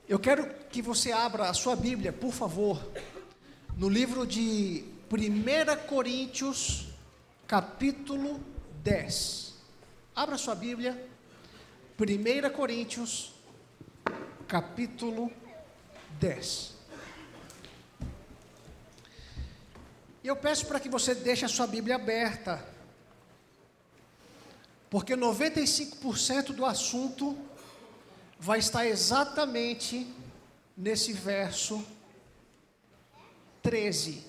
Eu quero que você abra a sua Bíblia, por favor, no livro de 1 Coríntios, capítulo 10. Abra a sua Bíblia, 1 Coríntios, capítulo 10. E eu peço para que você deixe a sua Bíblia aberta, porque 95% do assunto vai estar exatamente nesse verso 13.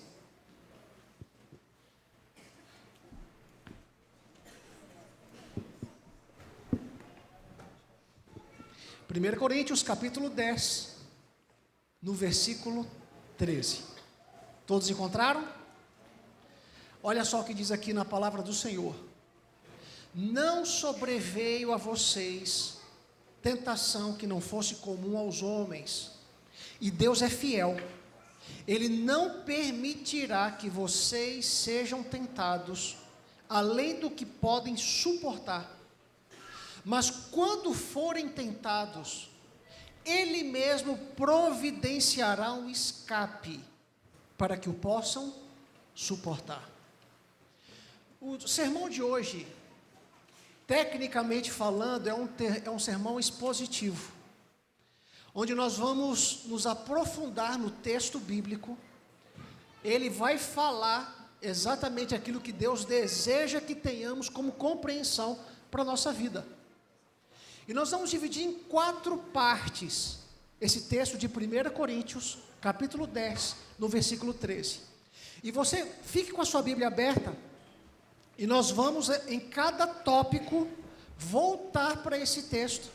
Primeiro Coríntios, capítulo 10, no versículo 13. Todos encontraram? Olha só o que diz aqui na palavra do Senhor. Não sobreveio a vocês tentação que não fosse comum aos homens, e Deus é fiel, Ele não permitirá que vocês sejam tentados, além do que podem suportar, mas quando forem tentados, Ele mesmo providenciará um escape, para que o possam suportar. O sermão de hoje, tecnicamente falando, é um sermão expositivo, onde nós vamos nos aprofundar no texto bíblico. Ele vai falar exatamente aquilo que Deus deseja que tenhamos como compreensão para a nossa vida. E nós vamos dividir em 4 partes esse texto de 1 Coríntios, capítulo 10, no versículo 13. E você fique com a sua Bíblia aberta, e nós vamos, em cada tópico, voltar para esse texto,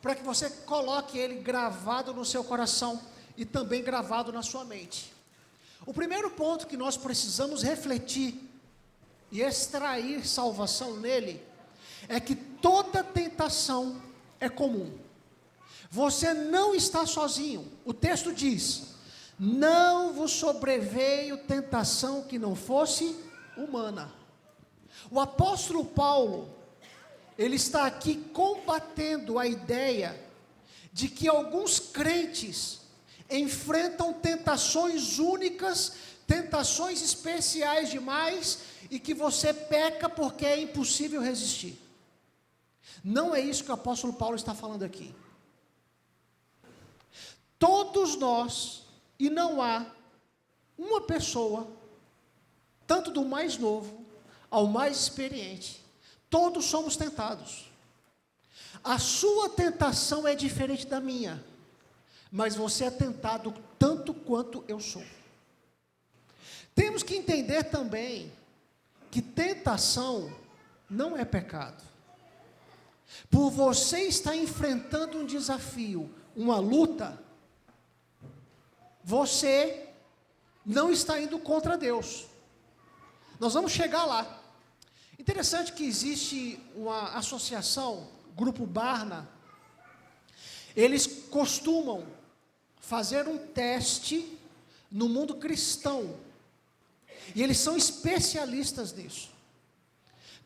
para que você coloque ele gravado no seu coração e também gravado na sua mente. O primeiro ponto que nós precisamos refletir e extrair salvação nele, é que toda tentação é comum. Você não está sozinho. O texto diz: não vos sobreveio tentação que não fosse humana. O apóstolo Paulo, ele está aqui combatendo a ideia de que alguns crentes enfrentam tentações únicas, tentações especiais demais, e que você peca porque é impossível resistir. Não é isso que o apóstolo Paulo está falando aqui. Todos nós, e não há uma pessoa, tanto do mais novo ao mais experiente, todos somos tentados. A sua tentação é diferente da minha, mas você é tentado tanto quanto eu sou. Temos que entender também que tentação não é pecado. Por você estar enfrentando um desafio, uma luta, você não está indo contra Deus. Nós vamos chegar lá. Interessante que existe uma associação, Grupo Barna. Eles costumam fazer um teste no mundo cristão, e eles são especialistas nisso.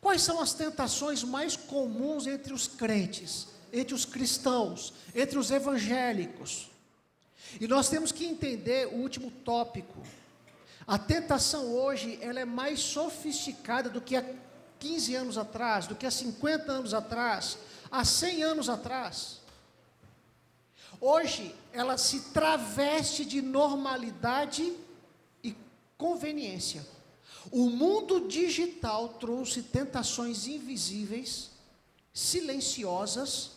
Quais são as tentações mais comuns entre os crentes, entre os cristãos, entre os evangélicos? E nós temos que entender o último tópico. A tentação hoje, ela é mais sofisticada do que há 15 anos atrás, do que há 50 anos atrás, há 100 anos atrás. Hoje, ela se traveste de normalidade e conveniência. O mundo digital trouxe tentações invisíveis, silenciosas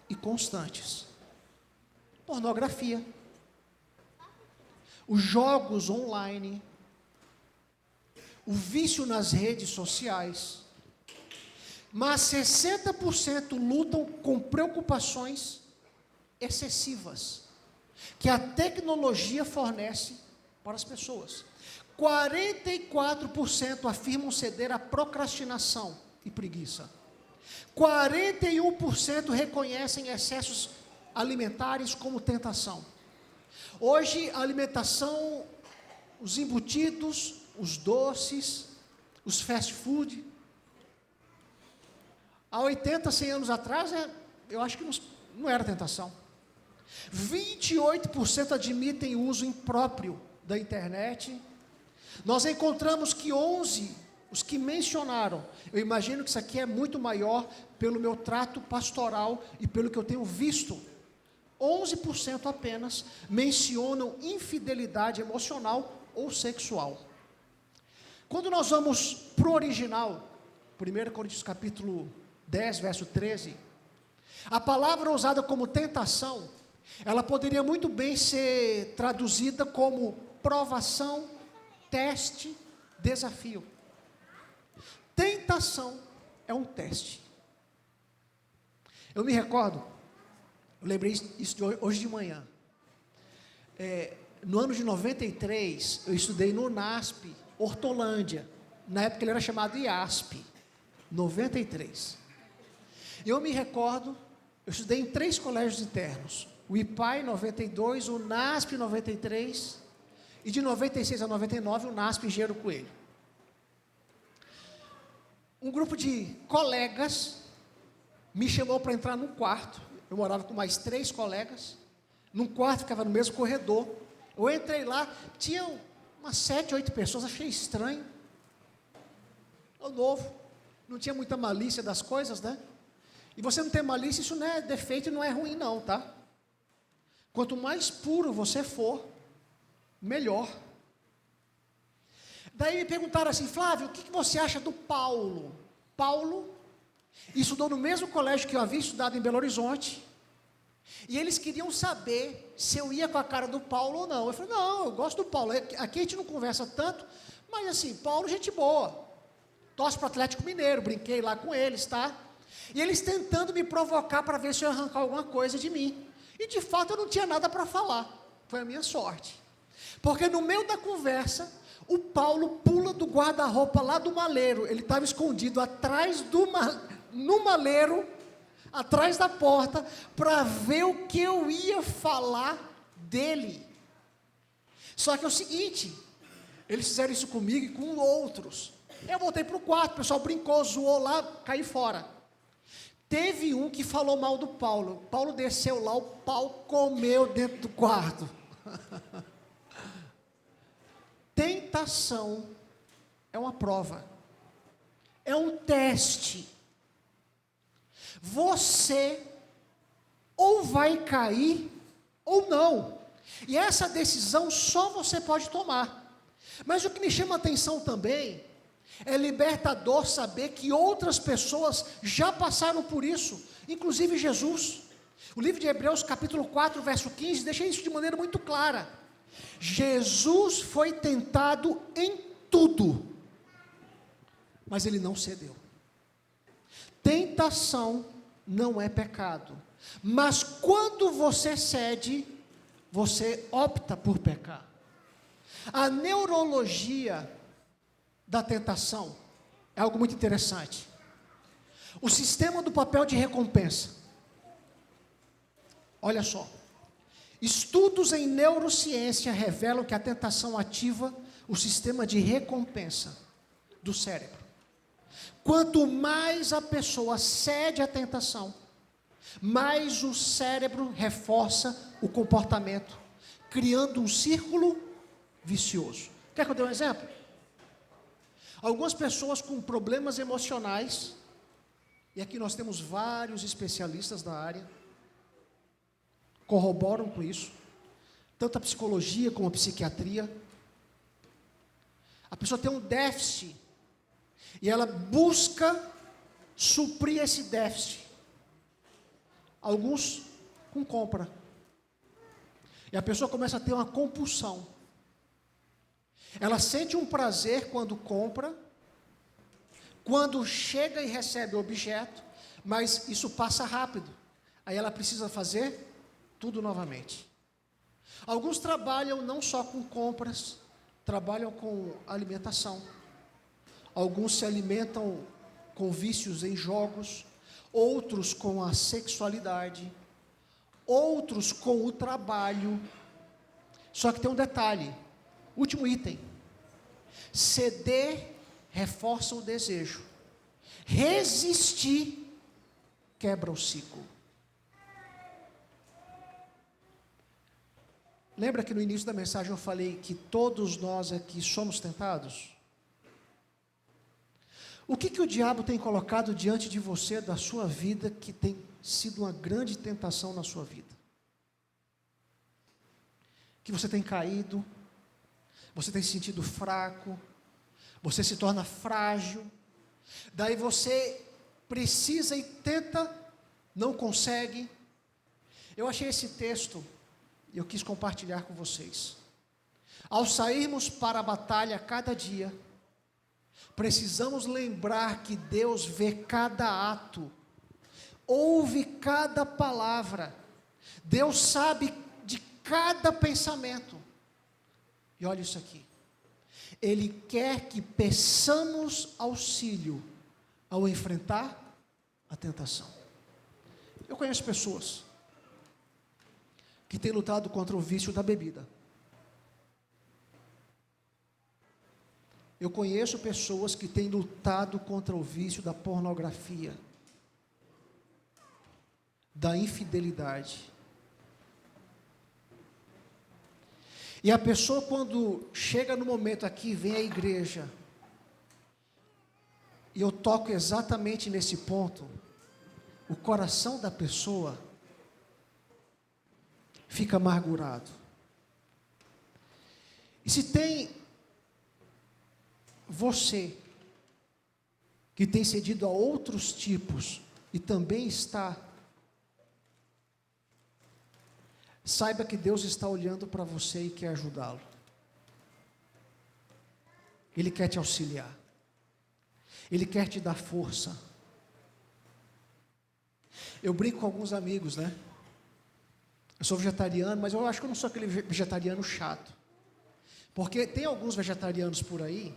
e constantes. Pornografia, os jogos online, o vício nas redes sociais. Mas 60% lutam com preocupações excessivas que a tecnologia fornece para as pessoas. 44% afirmam ceder à procrastinação e preguiça. 41% reconhecem excessos alimentares como tentação. Hoje, a alimentação, os embutidos, os doces, os fast food. Há 80, 100 anos atrás, eu acho que não era tentação. 28% admitem uso impróprio da internet. Nós encontramos que 11, os que mencionaram, eu imagino que isso aqui é muito maior pelo meu trato pastoral e pelo que eu tenho visto. 11% apenas mencionam infidelidade emocional ou sexual. Quando nós vamos para o original, 1 Coríntios capítulo 10, verso 13, a palavra usada como tentação, ela poderia muito bem ser traduzida como provação, teste, desafio. Tentação é um teste. Eu me recordo, eu lembrei isso hoje de manhã. No ano de 93, eu estudei no NASP, Hortolândia. Na época ele era chamado IASP, 93. Eu me recordo, eu estudei em 3 colégios internos. O IPAI 92, o NASP 93, e de 96 a 99 o NASP Engenheiro Coelho. Um grupo de colegas me chamou para entrar num quarto. Eu morava com mais 3 colegas, num quarto, ficava no mesmo corredor. Eu entrei lá, tinha umas 7, 8 pessoas, achei estranho. Eu novo, não tinha muita malícia das coisas, né? E você não ter malícia, isso não é defeito e não é ruim não, tá? Quanto mais puro você for, melhor. Daí me perguntaram assim, Flávio, o que você acha do Paulo? Paulo estudou no mesmo colégio que eu havia estudado em Belo Horizonte, e eles queriam saber se eu ia com a cara do Paulo ou não. Eu falei, não, eu gosto do Paulo, aqui a gente não conversa tanto, mas assim, Paulo, gente boa, torce para o Atlético Mineiro, brinquei lá com eles, tá? E eles tentando me provocar para ver se eu ia arrancar alguma coisa de mim, e de fato eu não tinha nada para falar, foi a minha sorte, porque no meio da conversa, o Paulo pula do guarda-roupa lá do maleiro, ele estava escondido atrás no maleiro, atrás da porta, para ver o que eu ia falar dele. Só que é o seguinte, eles fizeram isso comigo e com outros. Eu voltei para o quarto, o pessoal brincou, zoou lá, caí fora. Teve um que falou mal do Paulo. Paulo desceu lá, o pau comeu dentro do quarto. Tentação é uma prova, é um teste. Você ou vai cair ou não, e essa decisão só você pode tomar. Mas o que me chama a atenção também, é libertador saber que outras pessoas já passaram por isso, inclusive Jesus. O livro de Hebreus capítulo 4, verso 15, deixa isso de maneira muito clara. Jesus foi tentado em tudo, mas ele não cedeu. Tentação não é pecado, mas quando você cede, você opta por pecar. A neurologia da tentação é algo muito interessante. O sistema do papel de recompensa. Olha só. Estudos em neurociência revelam que a tentação ativa o sistema de recompensa do cérebro. Quanto mais a pessoa cede à tentação, mais o cérebro reforça o comportamento, criando um círculo vicioso. Quer que eu dê um exemplo? Algumas pessoas com problemas emocionais, e aqui nós temos vários especialistas da área, corroboram com isso, tanto a psicologia como a psiquiatria. A pessoa tem um déficit, e ela busca suprir esse déficit. Alguns com compra. E a pessoa começa a ter uma compulsão. Ela sente um prazer quando compra, quando chega e recebe o objeto, mas isso passa rápido. Aí ela precisa fazer tudo novamente. Alguns trabalham não só com compras, trabalham com alimentação. Alguns se alimentam com vícios em jogos, outros com a sexualidade, outros com o trabalho. Só que tem um detalhe, último item. Ceder reforça o desejo. Resistir quebra o ciclo. Lembra que no início da mensagem eu falei que todos nós aqui somos tentados? O que o diabo tem colocado diante de você, da sua vida, que tem sido uma grande tentação na sua vida? Que você tem caído, você tem se sentido fraco, você se torna frágil, daí você precisa e tenta, não consegue. Eu achei esse texto e eu quis compartilhar com vocês. Ao sairmos para a batalha cada dia, precisamos lembrar que Deus vê cada ato, ouve cada palavra, Deus sabe de cada pensamento. E olha isso aqui, Ele quer que peçamos auxílio ao enfrentar a tentação. Eu conheço pessoas que têm lutado contra o vício da bebida. Eu conheço pessoas que têm lutado contra o vício da pornografia, da infidelidade. E a pessoa, quando chega no momento aqui, vem à igreja, e eu toco exatamente nesse ponto, o coração da pessoa fica amargurado. E se tem você que tem cedido a outros tipos e também está, saiba que Deus está olhando para você e quer ajudá-lo. Ele quer te auxiliar. Ele quer te dar força. Eu brinco com alguns amigos, né? Eu sou vegetariano, mas eu acho que eu não sou aquele vegetariano chato. Porque tem alguns vegetarianos por aí,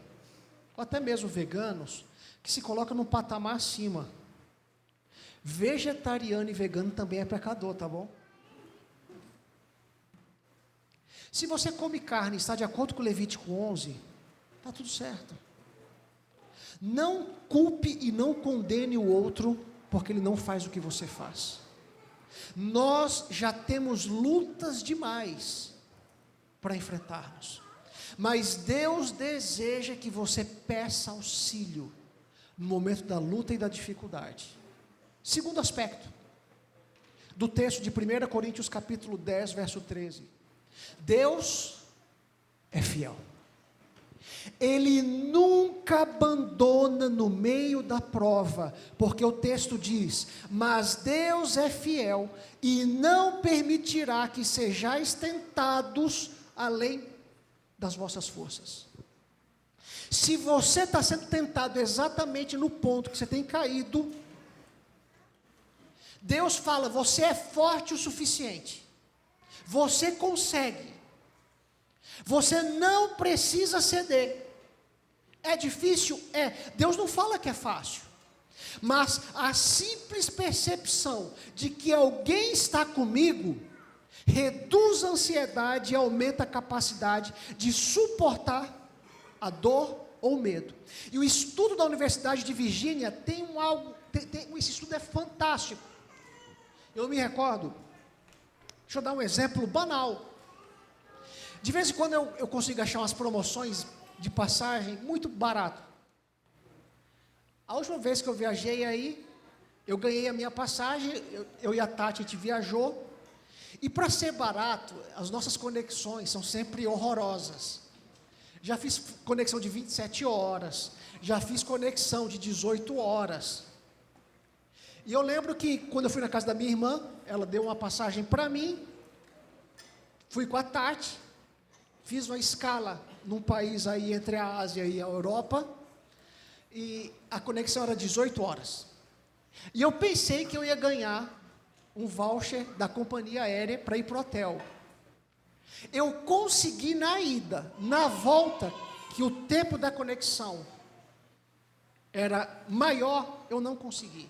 ou até mesmo veganos, que se colocam num patamar acima. Vegetariano e vegano também é pecador, tá bom? Se você come carne e está de acordo com Levítico 11, está tudo certo. Não culpe e não condene o outro, porque ele não faz o que você faz. Nós já temos lutas demais para enfrentarmos, mas Deus deseja que você peça auxílio no momento da luta e da dificuldade. Segundo aspecto do texto de 1 Coríntios capítulo 10, verso 13. Deus é fiel. Ele nunca abandona no meio da prova, porque o texto diz: mas Deus é fiel e não permitirá que sejais tentados além das vossas forças. Se você está sendo tentado exatamente no ponto que você tem caído, Deus fala: você é forte o suficiente, você consegue. Você não precisa ceder. É difícil? É. Deus não fala que é fácil. Mas a simples percepção de que alguém está comigo reduz a ansiedade e aumenta a capacidade de suportar a dor ou o medo. E o estudo da Universidade de Virgínia tem esse estudo é fantástico. Eu me recordo, deixa eu dar um exemplo banal. De vez em quando eu consigo achar umas promoções de passagem muito barato. A última vez que eu viajei aí, eu ganhei a minha passagem, eu e a Tati, a gente viajou, e para ser barato, as nossas conexões são sempre horrorosas. Já fiz conexão de 27 horas, já fiz conexão de 18 horas. E eu lembro que quando eu fui na casa da minha irmã, ela deu uma passagem para mim, fui com a Tati, fiz uma escala num país aí entre a Ásia e a Europa, e a conexão era 18 horas. E eu pensei que eu ia ganhar um voucher da companhia aérea para ir para o hotel. Eu consegui na ida, na volta, que o tempo da conexão era maior, eu não consegui.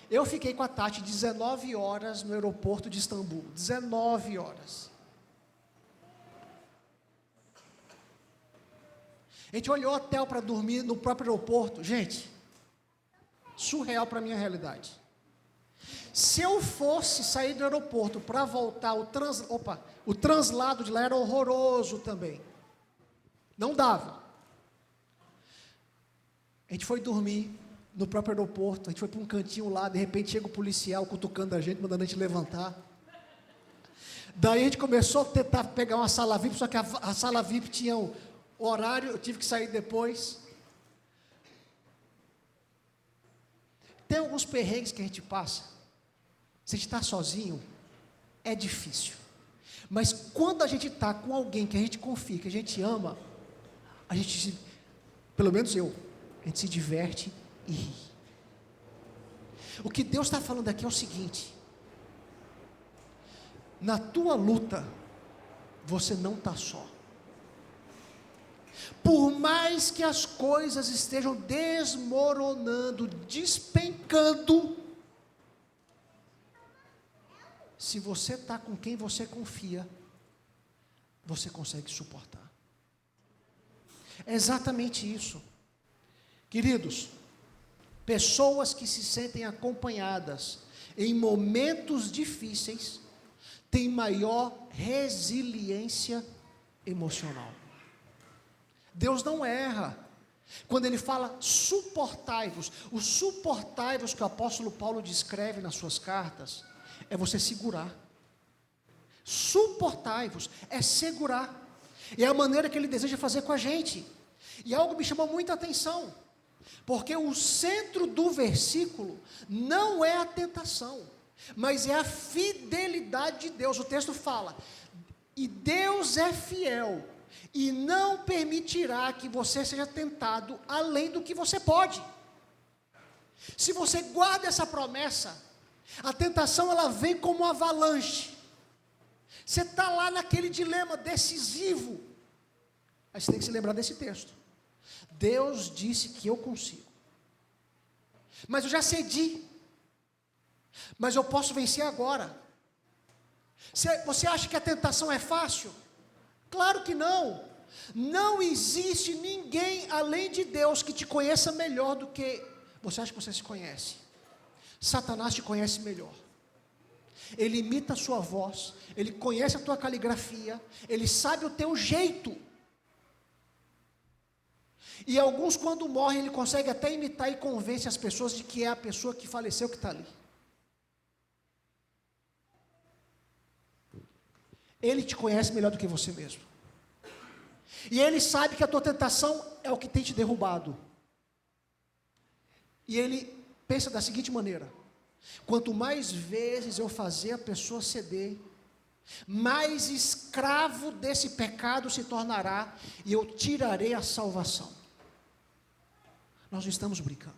Eu fiquei com a Tati 19 horas no aeroporto de Istambul, 19 horas. A gente olhou hotel para dormir no próprio aeroporto. Gente, surreal para a minha realidade. Se eu fosse sair do aeroporto para voltar, o translado de lá era horroroso também. Não dava. A gente foi dormir no próprio aeroporto, a gente foi para um cantinho lá, de repente chega o policial cutucando a gente, mandando a gente levantar. Daí a gente começou a tentar pegar uma sala VIP, só que a sala VIP tinha o horário, eu tive que sair depois. Tem alguns perrengues que a gente passa. Se a gente está sozinho, é difícil. Mas quando a gente está com alguém que a gente confia, que a gente ama, a gente, pelo menos eu, a gente se diverte e ri. O que Deus está falando aqui é o seguinte: na tua luta, você não está só. Por mais que as coisas estejam desmoronando, despencando, se você está com quem você confia, você consegue suportar. É exatamente isso. Queridos, pessoas que se sentem acompanhadas em momentos difíceis têm maior resiliência emocional. Deus não erra. Quando ele fala suportai-vos, o suportai-vos que o apóstolo Paulo descreve nas suas cartas, é você segurar. Suportai-vos é segurar. É a maneira que ele deseja fazer com a gente. E algo me chamou muita atenção, porque o centro do versículo não é a tentação, mas é a fidelidade de Deus. O texto fala: e Deus é fiel, e não permitirá que você seja tentado além do que você pode. Se você guarda essa promessa, a tentação ela vem como uma avalanche. Você está lá naquele dilema decisivo. Aí você tem que se lembrar desse texto. Deus disse que eu consigo. Mas eu já cedi. Mas eu posso vencer agora. Você acha que a tentação é fácil? Claro que não. Não existe ninguém além de Deus que te conheça melhor do que você acha que você se conhece. Satanás te conhece melhor. Ele imita a sua voz, ele conhece a tua caligrafia, ele sabe o teu jeito. E alguns, quando morrem, ele consegue até imitar e convence as pessoas de que é a pessoa que faleceu que está ali. Ele te conhece melhor do que você mesmo. E ele sabe que a tua tentação é o que tem te derrubado. E ele pensa da seguinte maneira: quanto mais vezes eu fazer a pessoa ceder, mais escravo desse pecado se tornará, e eu tirarei a salvação. Nós não estamos brincando.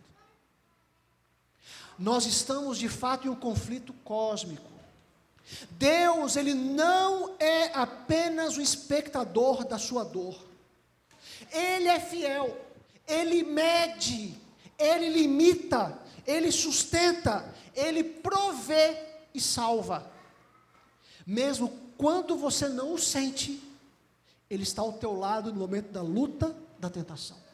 Nós estamos de fato em um conflito cósmico. Deus, ele não é apenas o espectador da sua dor. Ele é fiel, ele mede, ele limita, ele sustenta, ele provê e salva. Mesmo quando você não o sente, ele está ao teu lado no momento da luta, da tentação.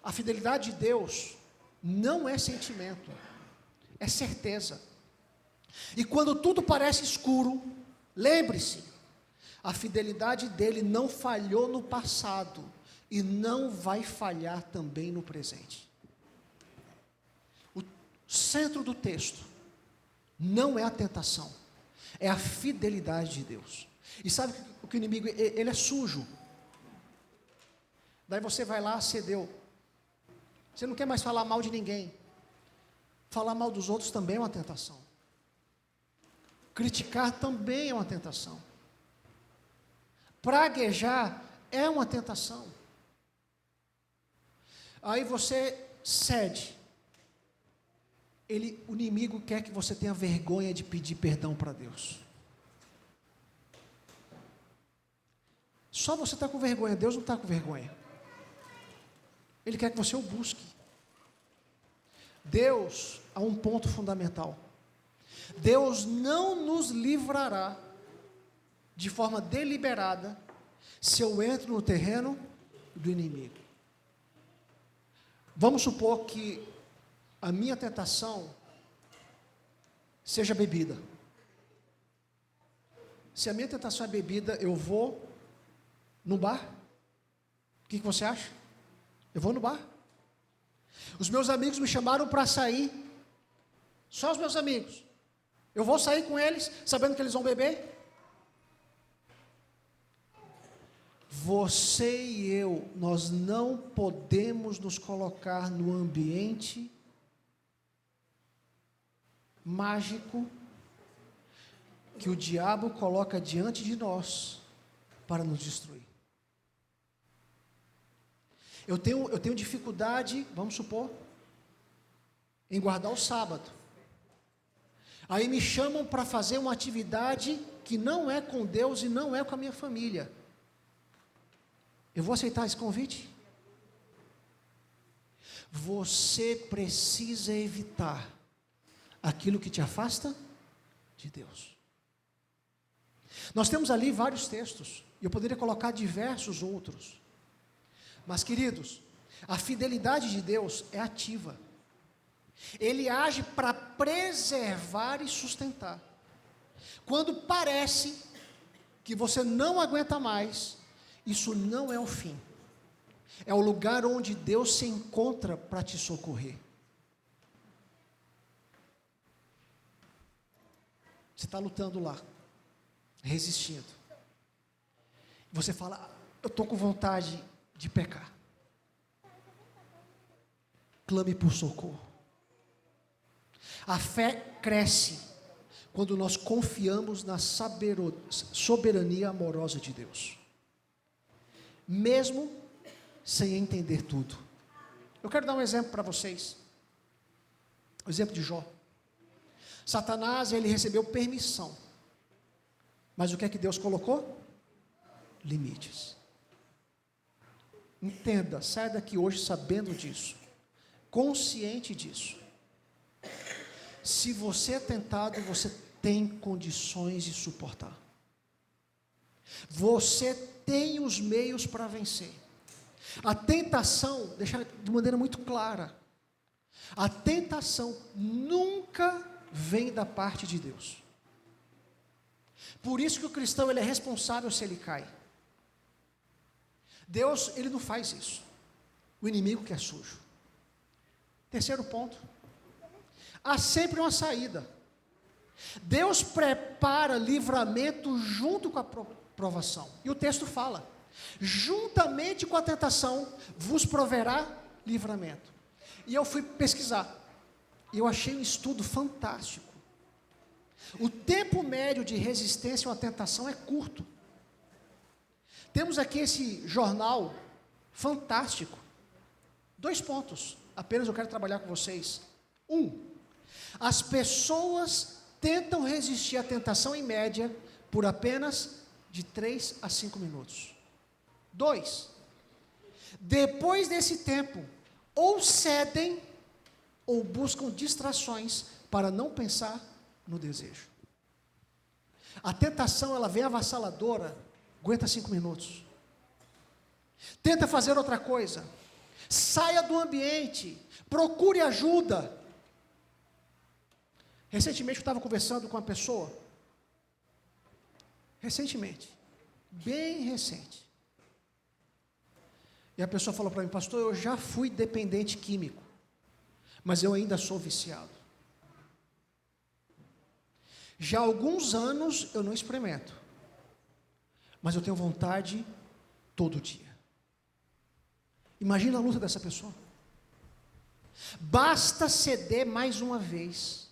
A fidelidade de Deus não é sentimento, é certeza. E quando tudo parece escuro, lembre-se, a fidelidade dele não falhou no passado e não vai falhar também no presente. O centro do texto não é a tentação, é a fidelidade de Deus. E sabe o que o inimigo, ele é sujo. Daí você vai lá, cedeu. Você não quer mais falar mal de ninguém. Falar mal dos outros também é uma tentação. Criticar também é uma tentação. Praguejar é uma tentação. Aí você cede. O inimigo quer que você tenha vergonha de pedir perdão para Deus. Só você está com vergonha, Deus não está com vergonha. Ele quer que você o busque. Deus, há um ponto fundamental. Deus não nos livrará de forma deliberada se eu entro no terreno do inimigo. Vamos supor que a minha tentação seja bebida. Se a minha tentação é bebida, eu vou no bar. O que você acha? Eu vou no bar. Os meus amigos me chamaram para sair. Só os meus amigos. Eu vou sair com eles, sabendo que eles vão beber? Você e eu, nós não podemos nos colocar no ambiente mágico que o diabo coloca diante de nós para nos destruir. Eu tenho dificuldade, vamos supor, em guardar o sábado. Aí me chamam para fazer uma atividade que não é com Deus e não é com a minha família. Eu vou aceitar esse convite? Você precisa evitar aquilo que te afasta de Deus. Nós temos ali vários textos, e eu poderia colocar diversos outros. Mas, queridos, a fidelidade de Deus é ativa. Ele age para preservar e sustentar. Quando parece que você não aguenta mais, isso não é o fim. É o lugar onde Deus se encontra para te socorrer. Você está lutando lá, resistindo. Você fala, eu estou com vontade de pecar. Clame por socorro. A fé cresce quando nós confiamos na soberania amorosa de Deus, mesmo sem entender tudo. Eu quero dar um exemplo para vocês, o exemplo de Jó. Satanás, ele recebeu permissão, mas o que é que Deus colocou? Limites. Entenda, saia daqui hoje sabendo disso, consciente disso. Se você é tentado, você tem condições de suportar. Você tem os meios para vencer. A tentação, deixar de maneira muito clara, a tentação nunca vem da parte de Deus. Por isso que o cristão, ele é responsável se ele cai. Deus, ele não faz isso. O inimigo que é sujo. Terceiro ponto. Há sempre uma saída. Deus prepara livramento junto com a provação. E o texto fala: juntamente com a tentação vos proverá livramento. E eu fui pesquisar. E eu achei um estudo fantástico. O tempo médio de resistência a uma tentação é curto. Temos aqui esse jornal fantástico. 2 pontos. Apenas eu quero trabalhar com vocês. 1. As pessoas tentam resistir à tentação em média por apenas de 3 a 5 minutos. 2. Depois desse tempo, ou cedem ou buscam distrações para não pensar no desejo. A tentação, ela vem avassaladora, aguenta 5 minutos. Tenta fazer outra coisa. Saia do ambiente, procure ajuda. Recentemente eu estava conversando com uma pessoa, bem recente, e a pessoa falou para mim: pastor, eu já fui dependente químico, mas eu ainda sou viciado. Já há alguns anos eu não experimento, mas eu tenho vontade todo dia. Imagina a luta dessa pessoa. Basta ceder mais uma vez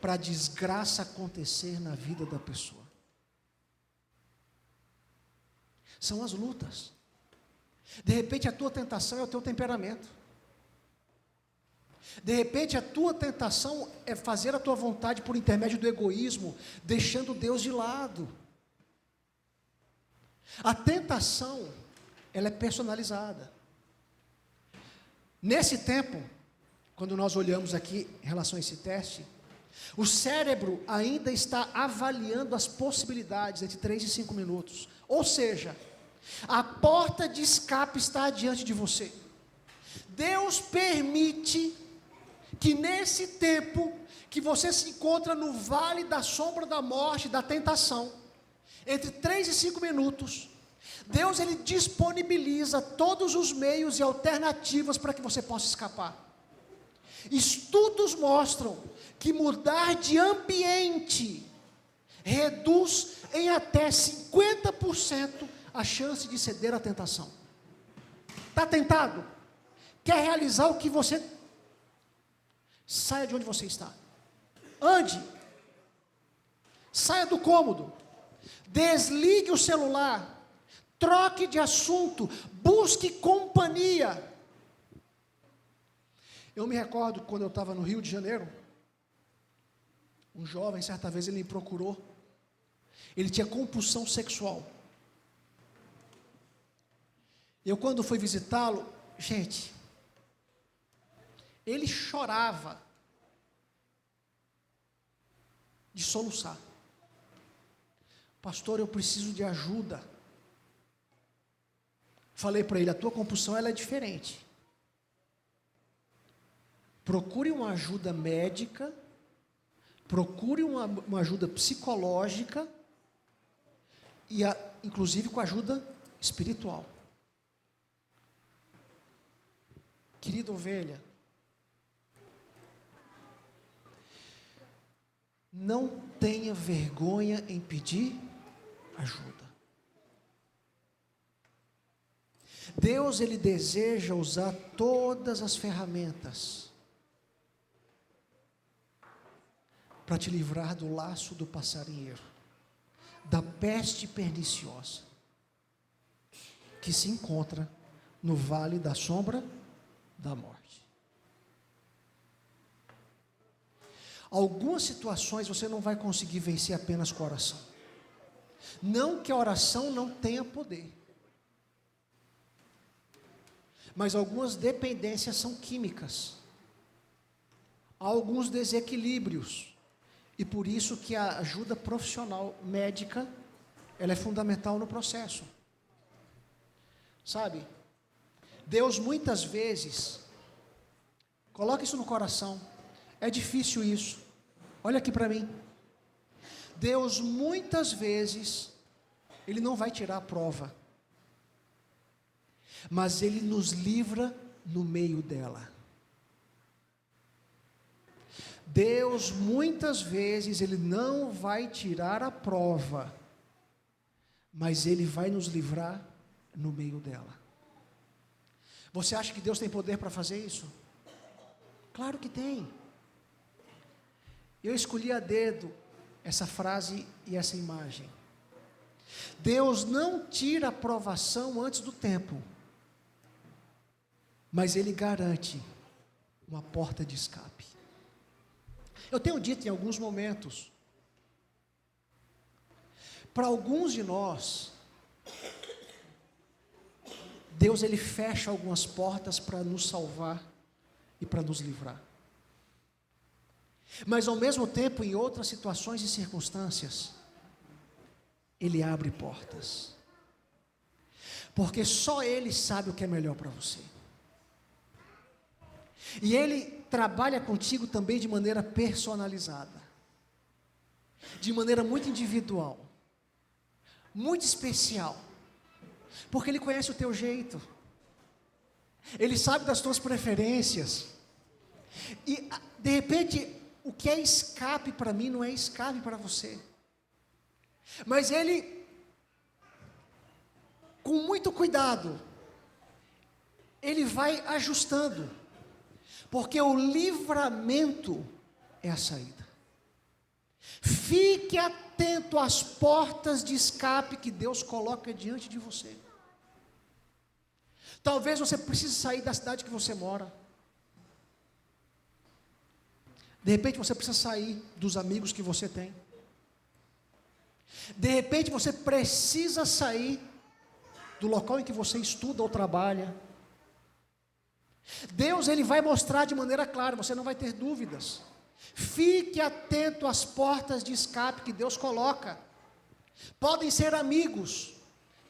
para a desgraça acontecer na vida da pessoa. São as lutas. De repente a tua tentação é o teu temperamento. De repente a tua tentação é fazer a tua vontade por intermédio do egoísmo, deixando Deus de lado. A tentação, ela é personalizada. Nesse tempo, quando nós olhamos aqui em relação a esse teste, o cérebro ainda está avaliando as possibilidades entre 3 e 5 minutos. Ou seja, a porta de escape está diante de você. Deus permite que nesse tempo que você se encontra no vale da sombra da morte, da tentação, entre 3 e 5 minutos, Deus ele disponibiliza todos os meios e alternativas para que você possa escapar. Estudos mostram que mudar de ambiente reduz em até 50% a chance de ceder à tentação. Está tentado? Quer realizar o que você... Saia de onde você está. Ande. Saia do cômodo. Desligue o celular. Troque de assunto. Busque companhia. Eu me recordo quando eu estava no Rio de Janeiro, um jovem, certa vez, ele me procurou. Ele tinha compulsão sexual. Eu, quando fui visitá-lo, gente, ele chorava de soluçar. Pastor, eu preciso de ajuda. Falei para ele, a tua compulsão ela é diferente. Procure uma ajuda médica, procure uma ajuda psicológica, e inclusive com ajuda espiritual. Querida ovelha, não tenha vergonha em pedir ajuda. Deus, ele deseja usar todas as ferramentas para te livrar do laço do passarinheiro, da peste perniciosa, que se encontra no vale da sombra da morte. Algumas situações você não vai conseguir vencer apenas com a oração. Não que a oração não tenha poder, mas algumas dependências são químicas, há alguns desequilíbrios, e por isso que a ajuda profissional médica, ela é fundamental no processo. Sabe, Deus muitas vezes, coloca isso no coração, é difícil isso, olha aqui para mim, Deus muitas vezes, Ele não vai tirar a prova, mas Ele nos livra no meio dela. Deus muitas vezes, Ele não vai tirar a prova, mas Ele vai nos livrar no meio dela. Você acha que Deus tem poder para fazer isso? Claro que tem. Eu escolhi a dedo essa frase e essa imagem. Deus não tira a provação antes do tempo, mas Ele garante uma porta de escape. Eu tenho dito em alguns momentos, para alguns de nós, Deus ele fecha algumas portas para nos salvar e para nos livrar. Mas ao mesmo tempo, em outras situações e circunstâncias, Ele abre portas. Porque só Ele sabe o que é melhor para você. E Ele trabalha contigo também de maneira personalizada. De maneira muito individual. Muito especial. Porque Ele conhece o teu jeito. Ele sabe das tuas preferências. E, de repente, o que é escape para mim não é escape para você. Mas Ele, com muito cuidado, Ele vai ajustando. Porque o livramento é a saída. Fique atento às portas de escape que Deus coloca diante de você. Talvez você precise sair da cidade que você mora. De repente você precisa sair dos amigos que você tem. De repente você precisa sair do local em que você estuda ou trabalha. Deus ele vai mostrar de maneira clara, você não vai ter dúvidas. Fique atento às portas de escape que Deus coloca. Podem ser amigos,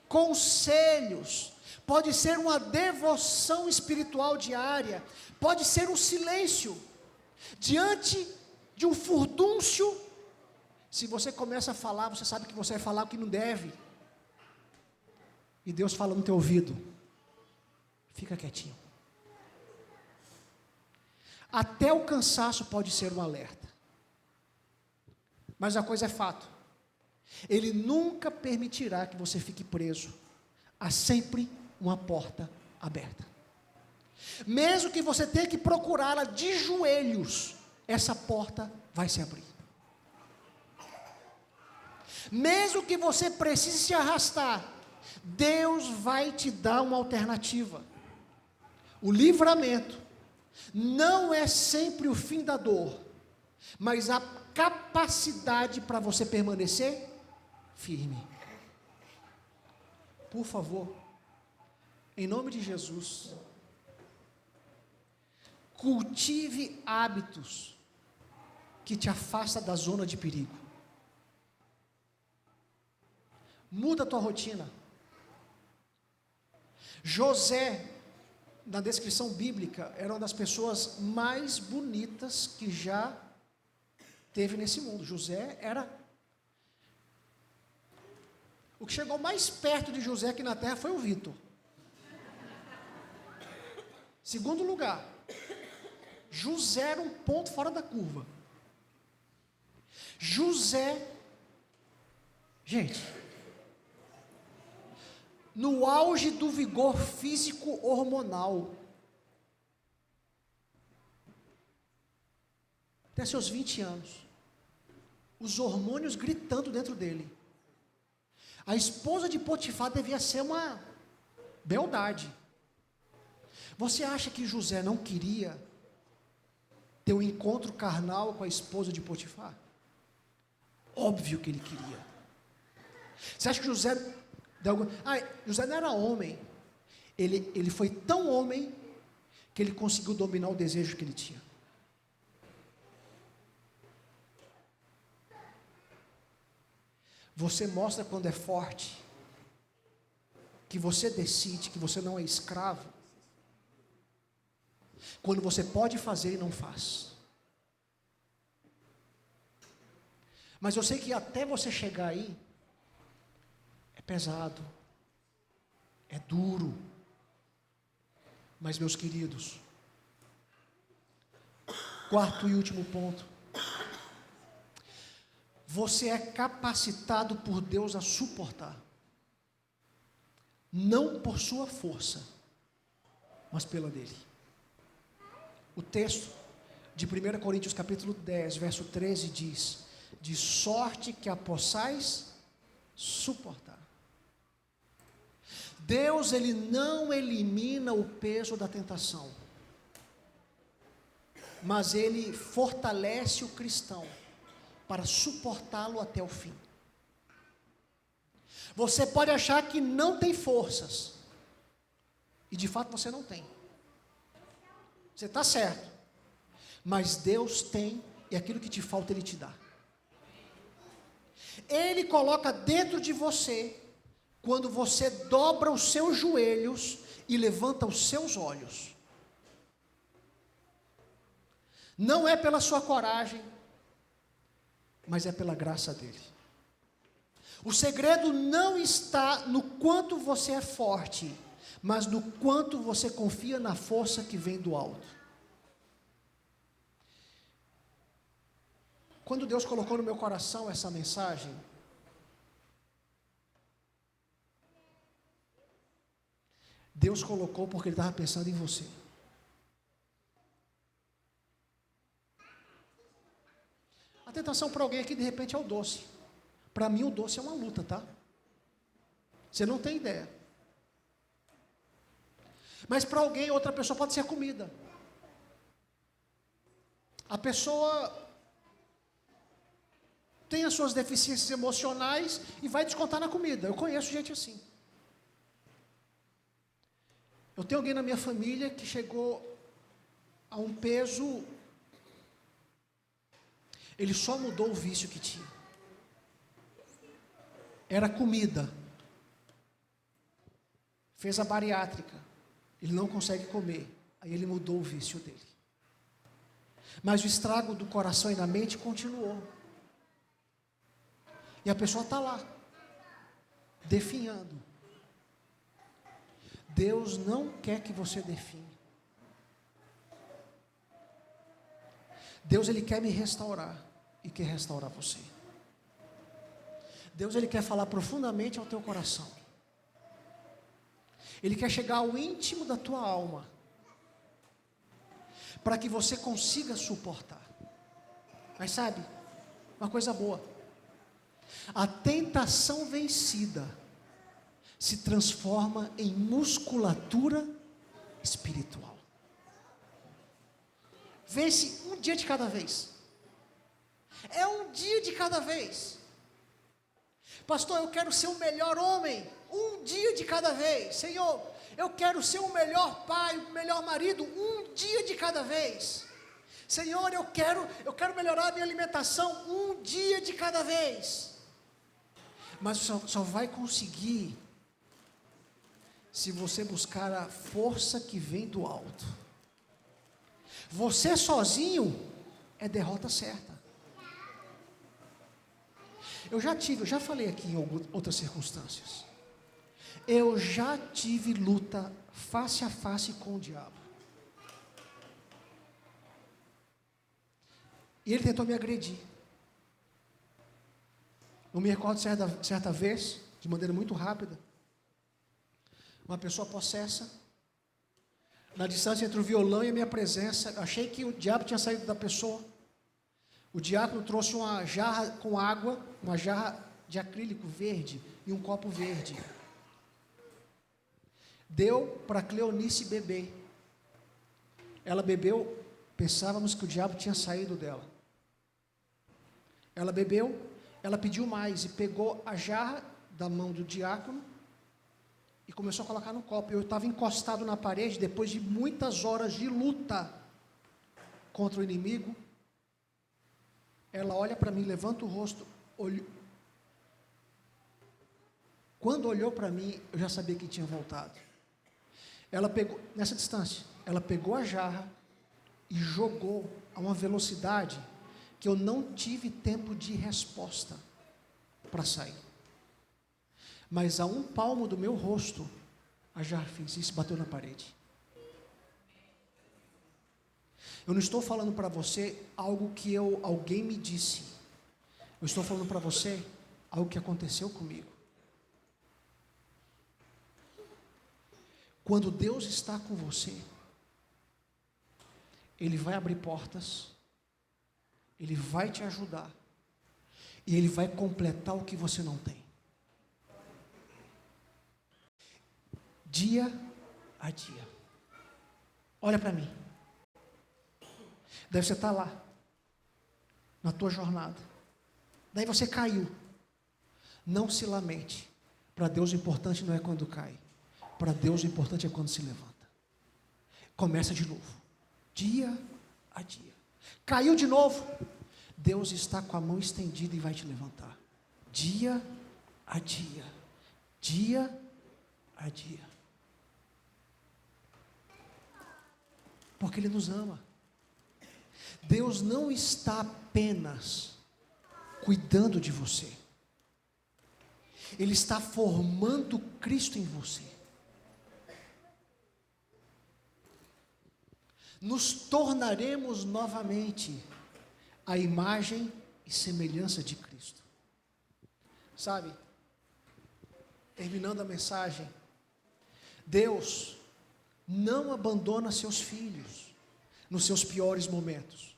conselhos, pode ser uma devoção espiritual diária, pode ser um silêncio. Diante de um furdúncio, se você começa a falar, você sabe que você vai falar o que não deve. E Deus fala no teu ouvido: fica quietinho. Até o cansaço pode ser um alerta. Mas a coisa é fato. Ele nunca permitirá que você fique preso. Há sempre uma porta aberta. Mesmo que você tenha que procurá-la de joelhos, essa porta vai se abrir. Mesmo que você precise se arrastar, Deus vai te dar uma alternativa. O livramento não é sempre o fim da dor, mas a capacidade para você permanecer firme. Por favor, em nome de Jesus, cultive hábitos que te afastam da zona de perigo. Muda a tua rotina. José, na descrição bíblica, era uma das pessoas mais bonitas que já teve nesse mundo. José era... O que chegou mais perto de José aqui na terra foi o Vitor. Segundo lugar, José era um ponto fora da curva. José, gente, no auge do vigor físico hormonal, até seus 20 anos, os hormônios gritando dentro dele. A esposa de Potifar devia ser uma beldade. Você acha que José não queria ter um encontro carnal com a esposa de Potifar? Óbvio que ele queria. Você acha que José José não era homem. Ele foi tão homem que ele conseguiu dominar o desejo que ele tinha. Você mostra quando é forte, que você decide, que você não é escravo, quando você pode fazer e não faz. Mas eu sei que até você chegar aí, é pesado, é duro. Mas, meus queridos, quarto e último ponto, você é capacitado por Deus a suportar, não por sua força, mas pela dele. O texto de 1 Coríntios capítulo 10, verso 13 diz: de sorte que a possais suportar. Deus, ele não elimina o peso da tentação, mas ele fortalece o cristão para suportá-lo até o fim. Você pode achar que não tem forças, e de fato você não tem. Você está certo, mas Deus tem, e aquilo que te falta Ele te dá. Ele coloca dentro de você, quando você dobra os seus joelhos e levanta os seus olhos. Não é pela sua coragem, mas é pela graça dele. O segredo não está no quanto você é forte, mas no quanto você confia na força que vem do alto. Quando Deus colocou no meu coração essa mensagem, Deus colocou porque Ele estava pensando em você. A tentação para alguém aqui de repente é o doce. Para mim o doce é uma luta, tá? Você não tem ideia. Mas para alguém, outra pessoa pode ser a comida. A pessoa tem as suas deficiências emocionais e vai descontar na comida. Eu conheço gente assim. Eu tenho alguém na minha família que chegou a um peso. Ele só mudou o vício que tinha. Era comida. Fez a bariátrica. Ele não consegue comer. Aí ele mudou o vício dele. Mas o estrago do coração e da mente continuou. E a pessoa está lá, definhando. Deus não quer que você define. Deus, Ele quer me restaurar e quer restaurar você. Deus, Ele quer falar profundamente ao teu coração. Ele quer chegar ao íntimo da tua alma, para que você consiga suportar. Mas sabe, uma coisa boa, a tentação vencida se transforma em musculatura espiritual. Vence um dia de cada vez. É um dia de cada vez. Pastor, eu quero ser o melhor homem, um dia de cada vez. Senhor, eu quero ser o melhor pai, o melhor marido, um dia de cada vez. Senhor, eu quero melhorar a minha alimentação, um dia de cada vez. Mas só vai conseguir se você buscar a força que vem do alto. Você sozinho é derrota certa. Eu já falei aqui em outras circunstâncias. Eu já tive luta face a face com o diabo. E ele tentou me agredir. Eu me recordo certa vez, de maneira muito rápida, uma pessoa possessa, na distância entre o violão e a minha presença, eu achei que o diabo tinha saído da pessoa. O diácono trouxe uma jarra com água, uma jarra de acrílico verde e um copo verde. Deu para Cleonice beber. Ela bebeu, pensávamos que o diabo tinha saído dela. Ela bebeu, ela pediu mais e pegou a jarra da mão do diácono e começou a colocar no copo. Eu estava encostado na parede depois de muitas horas de luta contra o inimigo. Ela olha para mim, levanta o rosto, quando olhou para mim, eu já sabia que tinha voltado. Ela pegou, nessa distância, ela pegou a jarra e jogou a uma velocidade que eu não tive tempo de resposta para sair. Mas a um palmo do meu rosto, a jarra fez isso e bateu na parede. Eu não estou falando para você algo que alguém me disse. Eu estou falando para você algo que aconteceu comigo. Quando Deus está com você, Ele vai abrir portas, Ele vai te ajudar, e Ele vai completar o que você não tem. Dia a dia. Olha para mim. Daí você está lá, na tua jornada. Daí você caiu. Não se lamente. Para Deus o importante não é quando cai. Para Deus o importante é quando se levanta. Começa de novo. Dia a dia. Caiu de novo. Deus está com a mão estendida e vai te levantar. Dia a dia. Dia a dia. Porque Ele nos ama. Deus não está apenas cuidando de você. Ele está formando Cristo em você. Nos tornaremos novamente a imagem e semelhança de Cristo. Sabe, terminando a mensagem, Deus não abandona seus filhos nos seus piores momentos.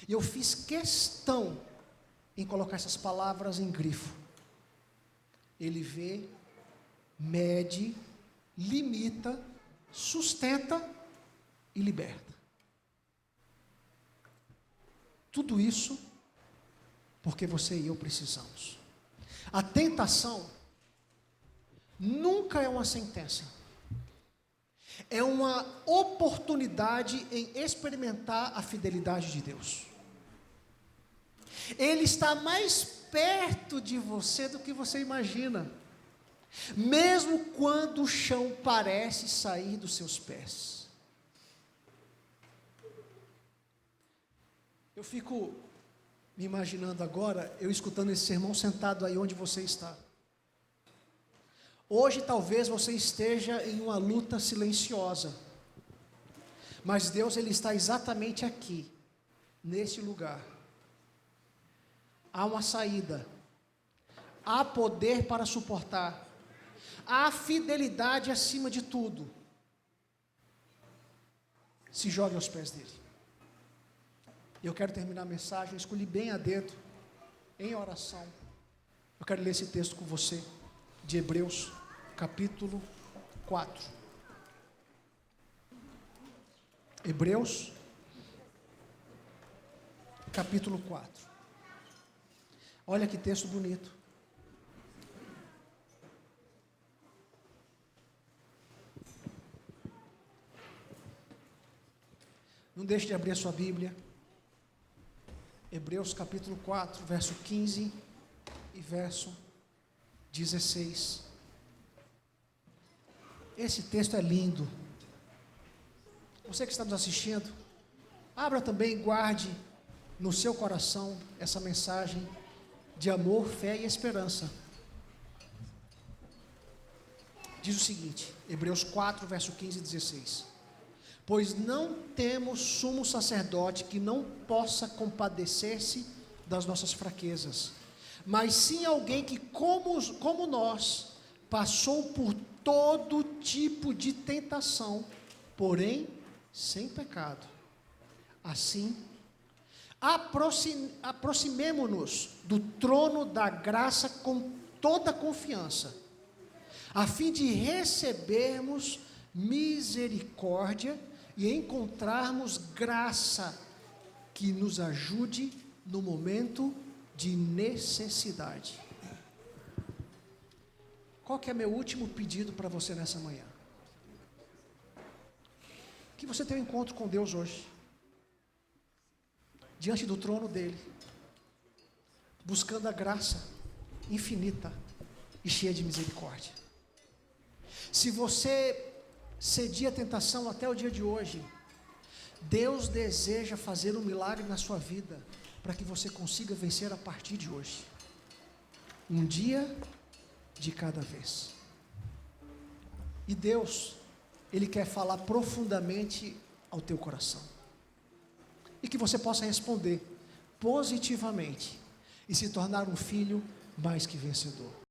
E eu fiz questão em colocar essas palavras em grifo. Ele vê, mede, limita, sustenta e liberta. Tudo isso porque você e eu precisamos. A tentação nunca é uma sentença. É uma oportunidade em experimentar a fidelidade de Deus. Ele está mais perto de você do que você imagina, mesmo quando o chão parece sair dos seus pés. Eu fico me imaginando agora, eu escutando esse sermão sentado aí onde você está. Hoje talvez você esteja em uma luta silenciosa, mas Deus, Ele está exatamente aqui, nesse lugar. Há uma saída, há poder para suportar, há fidelidade acima de tudo. Se jogue aos pés dele. Eu quero terminar a mensagem, eu escolhi bem a dedo, em oração. Eu quero ler esse texto com você, de Hebreus, capítulo 4. Hebreus, capítulo 4. Olha que texto bonito. Não deixe de abrir a sua Bíblia. Hebreus capítulo 4, verso 15 e verso 16. Esse texto é lindo. Você que está nos assistindo, abra também e guarde no seu coração essa mensagem de amor, fé e esperança. Diz o seguinte, Hebreus 4, verso 15 e 16. Pois não temos sumo sacerdote que não possa compadecer-se das nossas fraquezas, mas sim alguém que, como nós, passou por todo tipo de tentação, porém sem pecado. Assim, aproximemo-nos do trono da graça com toda confiança, a fim de recebermos misericórdia e encontrarmos graça que nos ajude no momento de necessidade. Qual que é meu último pedido para você nessa manhã? Que você tenha um encontro com Deus hoje, diante do trono dele, buscando a graça infinita e cheia de misericórdia. Se você cedia a tentação até o dia de hoje, Deus deseja fazer um milagre na sua vida, para que você consiga vencer a partir de hoje, um dia de cada vez. E Deus, Ele quer falar profundamente ao teu coração, e que você possa responder positivamente, e se tornar um filho mais que vencedor.